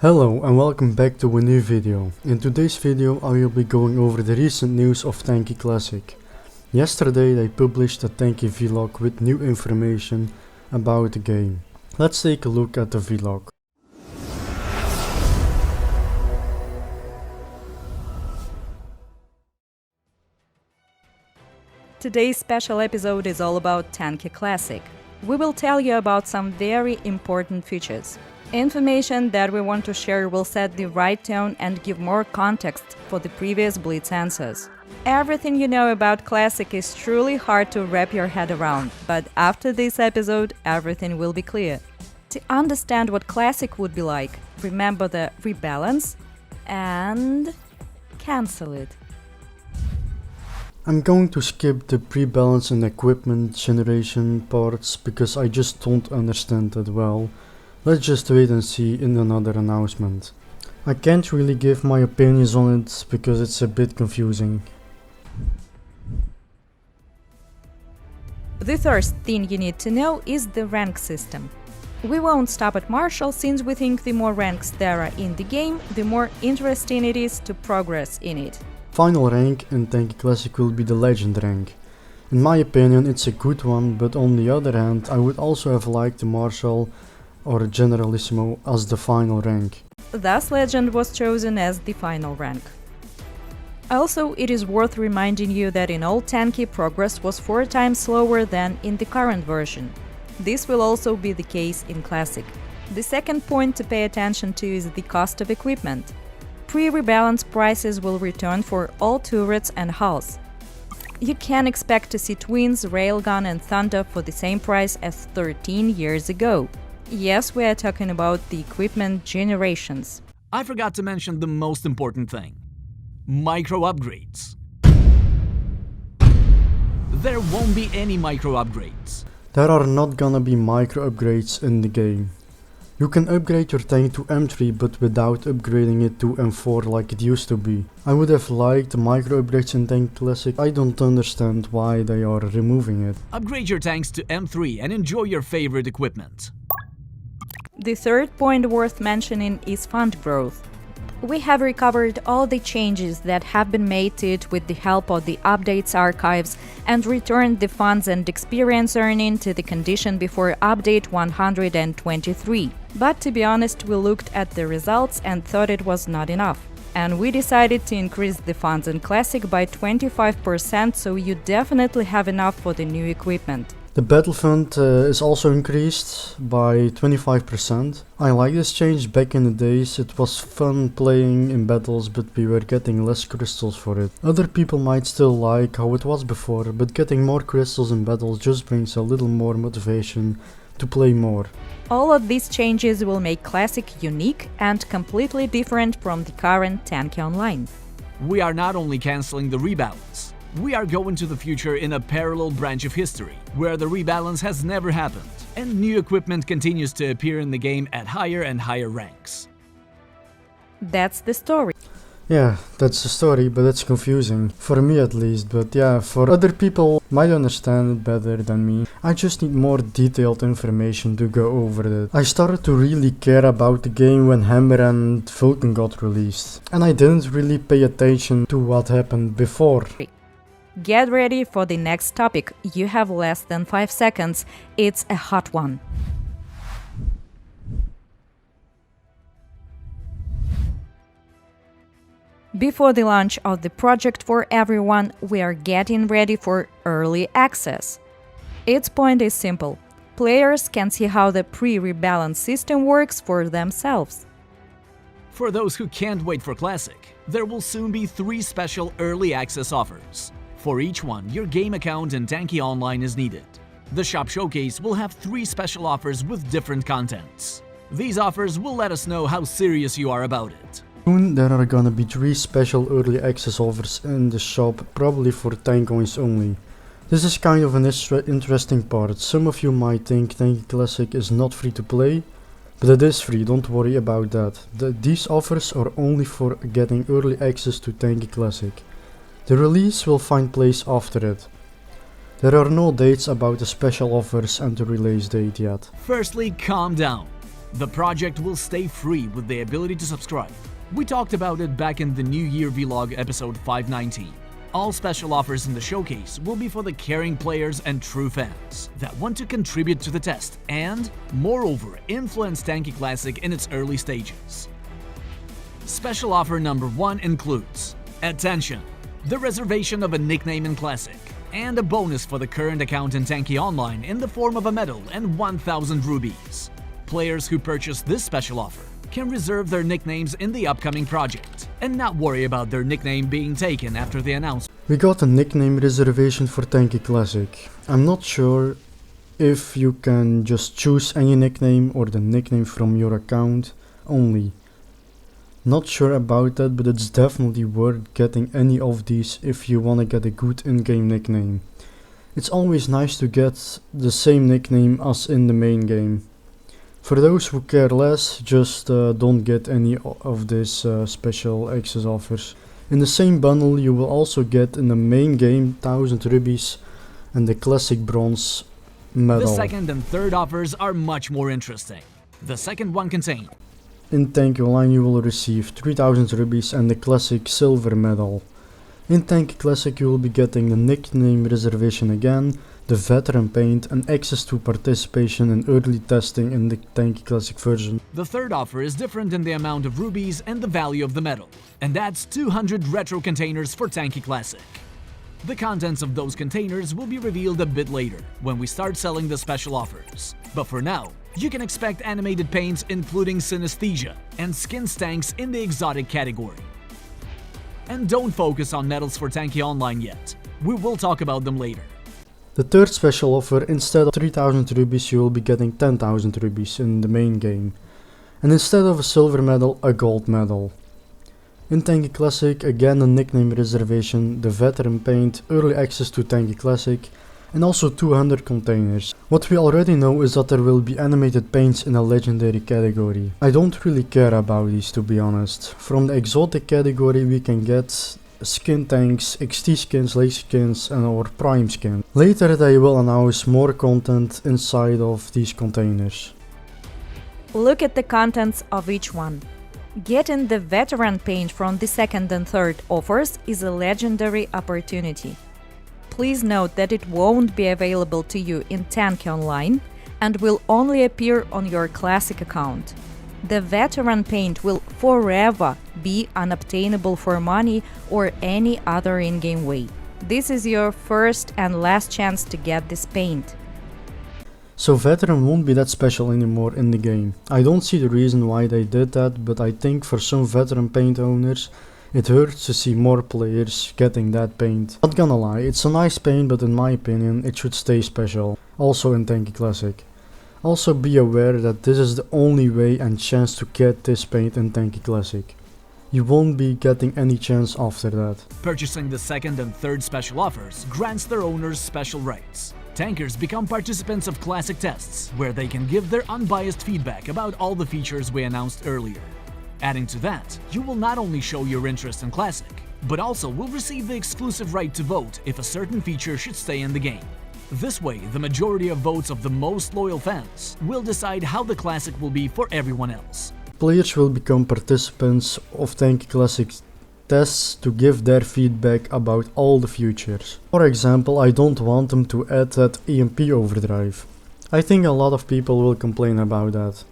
Hello and welcome back to a new video. In today's video I will be going over the recent news of Tanki Classic. Yesterday they published a Tanki vlog with new information about the game. Let's take a look at the vlog. Today's special episode is all about Tanki Classic. We will tell you about some very important features. Information that we want to share will set the right tone and give more context for the previous Blitz answers. Everything you know about Classic is truly hard to wrap your head around, but after this episode, everything will be clear. To understand what Classic would be like, remember the rebalance and cancel it. I'm going to skip the pre-balance and equipment generation parts because I just don't understand that well. Let's just wait and see in another announcement. I can't really give my opinions on it because it's a bit confusing. The first thing you need to know is the rank system. We won't stop at Marshal since we think the more ranks there are in the game, the more interesting it is to progress in it. Final rank in Tanki Classic will be the Legend rank. In my opinion it's a good one, but on the other hand I would also have liked the Marshal or Generalissimo as the final rank. Thus Legend was chosen as the final rank. Also, it is worth reminding you that in old Tanki progress was 4 times slower than in the current version. This will also be the case in Classic. The second point to pay attention to is the cost of equipment. Pre-rebalance prices will return for all turrets and hulls. You can expect to see Twins, Railgun and Thunder for the same price as 13 years ago. Yes, we are talking about the equipment generations. I forgot to mention the most important thing. Micro upgrades. There won't be any micro upgrades. There are not gonna be micro upgrades in the game. You can upgrade your tank to M3 but without upgrading it to M4 like it used to be. I would have liked micro upgrades in Tanki Classic. I don't understand why they are removing it. Upgrade your tanks to M3 and enjoy your favorite equipment. The third point worth mentioning is fund growth. We have recovered all the changes that have been made to it with the help of the updates archives and returned the funds and experience earning to the condition before update 123. But to be honest, we looked at the results and thought it was not enough. And we decided to increase the funds in Classic by 25%, so you definitely have enough for the new equipment. The battle fund is also increased by 25%. I like this change. Back in the days it was fun playing in battles, but we were getting less crystals for it. Other people might still like how it was before, but getting more crystals in battles just brings a little more motivation to play more. All of these changes will make Classic unique and completely different from the current tankionline. We are not only cancelling the rebalance, we are going to the future in a parallel branch of history, where the rebalance has never happened, and new equipment continues to appear in the game at higher and higher ranks. That's the story. Yeah, that's the story, but it's confusing. For me at least, but yeah, for other people might understand it better than me. I just need more detailed information to go over it. I started to really care about the game when Hammer and Vulcan got released, and I didn't really pay attention to what happened before. Get ready for the next topic. You have less than 5 seconds. It's a hot one. Before the launch of the project for everyone, we are getting ready for early access. Its point is simple. Players can see how the pre-rebalance system works for themselves. For those who can't wait for Classic, there will soon be 3 special early access offers. For each one, your game account in tankionline is needed. The shop showcase will have 3 special offers with different contents. These offers will let us know how serious you are about it. Soon there are gonna be 3 special early access offers in the shop, probably for tank coins only. This is kind of an interesting part. Some of you might think Tanki Classic is not free to play, but it is free, don't worry about that. These offers are only for getting early access to Tanki Classic. The release will find place after it. There are no dates about the special offers and the release date yet. Firstly, calm down. The project will stay free with the ability to subscribe. We talked about it back in the New Year Vlog episode 519. All special offers in the showcase will be for the caring players and true fans that want to contribute to the test and, moreover, influence Tanki Classic in its early stages. Special offer number 1 includes attention, the reservation of a nickname in Classic, and a bonus for the current account in Tanki Online in the form of a medal and 1000 rubies. Players who purchase this special offer can reserve their nicknames in the upcoming project and not worry about their nickname being taken after the announcement. We got a nickname reservation for Tanki Classic. I'm not sure if you can just choose any nickname or the nickname from your account only. Not sure about that, but it's definitely worth getting any of these if you wanna get a good in-game nickname. It's always nice to get the same nickname as in the main game. For those who care less, just don't get any of these special access offers. In the same bundle you will also get in the main game 1000 rubies and the classic bronze medal. The second and third offers are much more interesting. The second one contains: in tankionline you will receive 3000 rubies and the classic silver medal. In Tanki Classic you will be getting the nickname reservation again, the veteran paint and access to participation in early testing in the Tanki Classic version. The third offer is different in the amount of rubies and the value of the medal, and that's 200 retro containers for Tanki Classic. The contents of those containers will be revealed a bit later, when we start selling the special offers. But for now, you can expect animated paints including synesthesia and skin stanks in the exotic category. And don't focus on medals for Tanki Online yet. We will talk about them later. The third special offer, instead of 3000 rubies you will be getting 10,000 rubies in the main game. And instead of a silver medal, a gold medal. In Tanki Classic, again a nickname reservation, the veteran paint, early access to Tanki Classic, and also 200 containers. What we already know is that there will be animated paints in a legendary category. I don't really care about these, to be honest. From the exotic category we can get skin tanks, XT skins, lazy skins and or prime skin. Later they will announce more content inside of these containers. Look at the contents of each one. Getting the veteran paint from the second and third offers is a legendary opportunity. Please note that it won't be available to you in Tanki Online and will only appear on your Classic account. The veteran paint will forever be unobtainable for money or any other in-game way. This is your first and last chance to get this paint. So veteran won't be that special anymore in the game. I don't see the reason why they did that, but I think for some veteran paint owners it hurts to see more players getting that paint. Not gonna lie, it's a nice paint, but in my opinion it should stay special, also in Tanki Classic. Also be aware that this is the only way and chance to get this paint in Tanki Classic. You won't be getting any chance after that. Purchasing the second and third special offers grants their owners special rights. Tankers become participants of Classic tests, where they can give their unbiased feedback about all the features we announced earlier. Adding to that, you will not only show your interest in Classic, but also will receive the exclusive right to vote if a certain feature should stay in the game. This way, the majority of votes of the most loyal fans will decide how the Classic will be for everyone else. Players will become participants of Tanki Classic tests to give their feedback about all the features. For example, I don't want them to add that EMP overdrive. I think a lot of people will complain about that.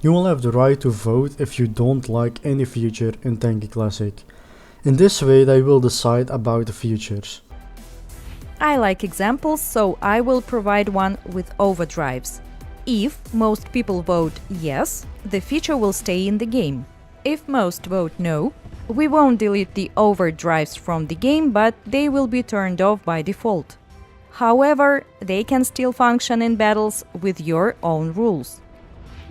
You will have the right to vote if you don't like any feature in Tanki Classic. In this way they will decide about the features. I like examples, so I will provide one with overdrives. If most people vote yes, the feature will stay in the game. If most vote no, we won't delete the overdrives from the game, but they will be turned off by default. However, they can still function in battles with your own rules.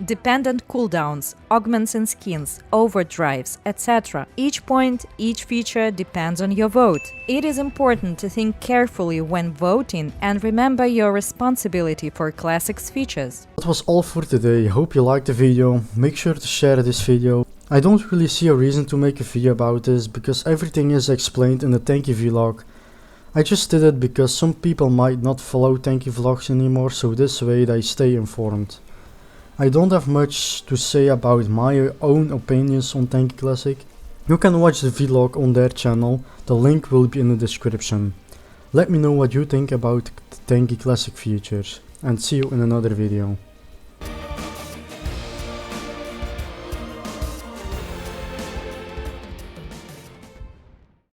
Dependent cooldowns, augments in skins, overdrives, etc. Each point, each feature depends on your vote. It is important to think carefully when voting and remember your responsibility for Classic's features. That was all for today. Hope you liked the video. Make sure to share this video. I don't really see a reason to make a video about this because everything is explained in the Tanki vlog. I just did it because some people might not follow Tanki vlogs anymore, so this way they stay informed. I don't have much to say about my own opinions on Tanki Classic. You can watch the vlog on their channel, the link will be in the description. Let me know what you think about the Tanki Classic features, and see you in another video.